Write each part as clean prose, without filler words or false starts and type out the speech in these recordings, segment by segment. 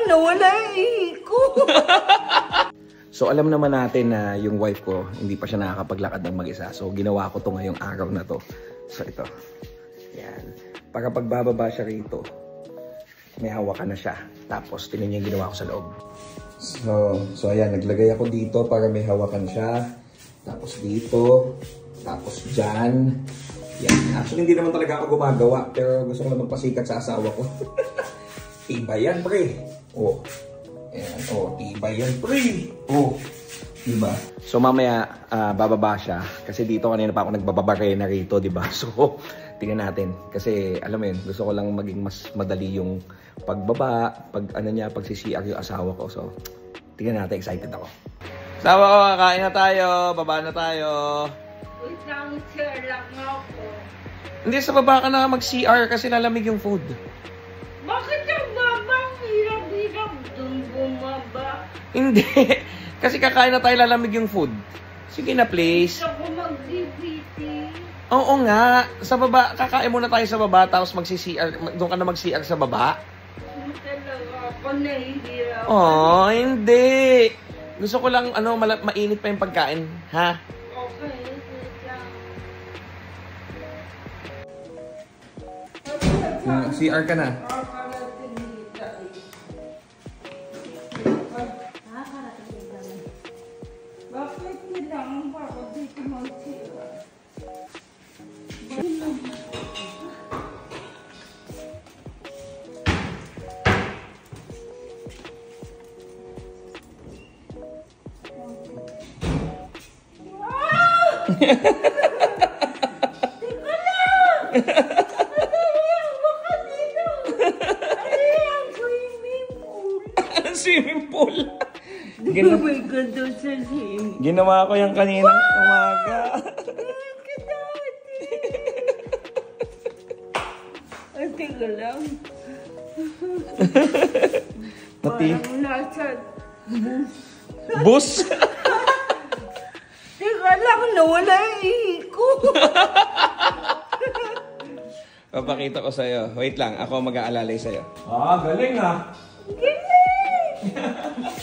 nawala yung ihi ko. So alam naman natin na yung wife ko, hindi pa siya nakakapaglakad ng mag-isa. So ginawa ko to ngayong araw na to. So ito. Yan. Para pagbababa siya rito, may hawakan na siya. Tapos tinan niyo yung ginawa ko sa loob. So ayan, naglagay ako dito para may hawakan siya. Tapos dito. Tapos dyan. Yan. Actually hindi naman talaga ako gumagawa. Pero gusto ko lang magpasikat sa asawa ko. Iba yan, pre. Oh. Ayan. Oh, iba yan, pre. Oh. Diba? So mamaya bababa siya. Kasi dito kanina pa ako nagbababarena rito, diba? So tingnan natin. Kasi alam mo yun, gusto ko lang maging mas madali yung pagbaba, pag-CCR yung asawa ko. So tingnan natin, excited ako. Asawa ko, kakain na tayo. Baba na tayo. Wait lang, share lang ako. Hindi, sa baba ka na mag-CR kasi lalamig yung food. Bakit ang babang hirap-hirap dun bumaba? Hindi. Kasi kakain na tayo, lalamig yung food. Sige na, please. Gusto ko mag-DVT. Oo nga. Sa baba, kakain muna tayo sa baba, tapos mag-CCR. Doon ka na mag-CR sa baba? Hindi talaga ako nahihirap. Oh, hindi. Gusto ko lang, mainit pa yung pagkain. Ha? Okay, wait lang. CR ka na. Bakit kailangan pa ako dito mag-CR? Teka lang! Baka dito! Ano yan? Swimming pool! Swimming pool? Oh my God, doon sa swimming. Ginawa ko yung kaninang umaga. Ay, teka lang. Mati. Parang nasa Bus? Teka lang, nawala yung ihi ko. Papakita ko sa'yo. Wait lang, ako mag-aalalay sa'yo. Ah, galing ah. Galing!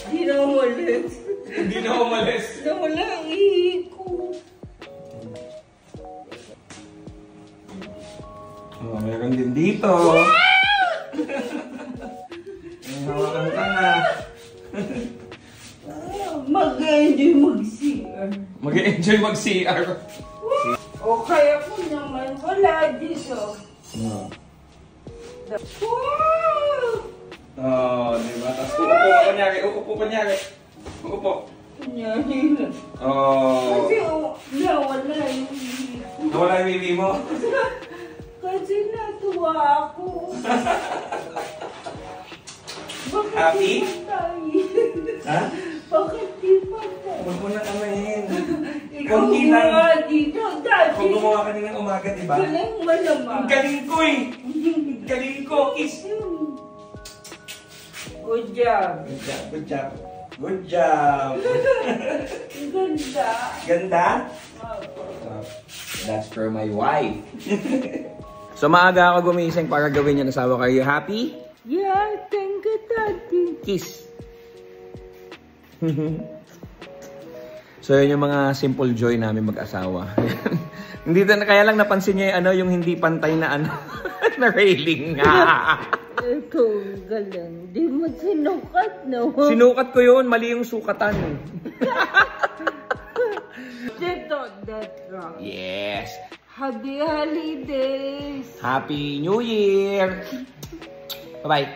Hindi na umalis. Hindi na umalis. Nawala yung ihi ko. Oh, meron din dito. May hawakan ka na. Mag-enjoy mag-CR. Mag-enjoy mag-CR. O kaya ko naman, wala dito. Oh. Wow! Oh, diba? Tapos uupo ka kunyari. Uupo. Kunyari na. Oh. Kasi nawala yung ihi ko. Nawala yung baby mo? Kasi natuwa ako. Bakit Happy? di pa tayo? Ha? Bakit di pa tayo? Huwag mo na kamayin. Ikaw Konti lang. nga dito, dati. Kung gumawa ka ng umaga, diba? Galing mo naman. Ang galing ko eh! Ang galing ko! Kiss! Good job. Good job, good job. Good job! Ganda. Ganda? That's for my wife. So maaga ako gumising para gawin yung asawa ko. Are you happy? Yeah, thank you, Daddy. Kiss. So yun yung mga simple joy namin mag-asawa. Hindi na kaya lang napansin niya yung hindi pantay na na railing nga. Ito, galing. Di mo sinukat, no? Sinukat ko yun, mali yung sukatan. Dito, that's wrong. Yes. Happy holidays. Happy New Year. Bye-bye.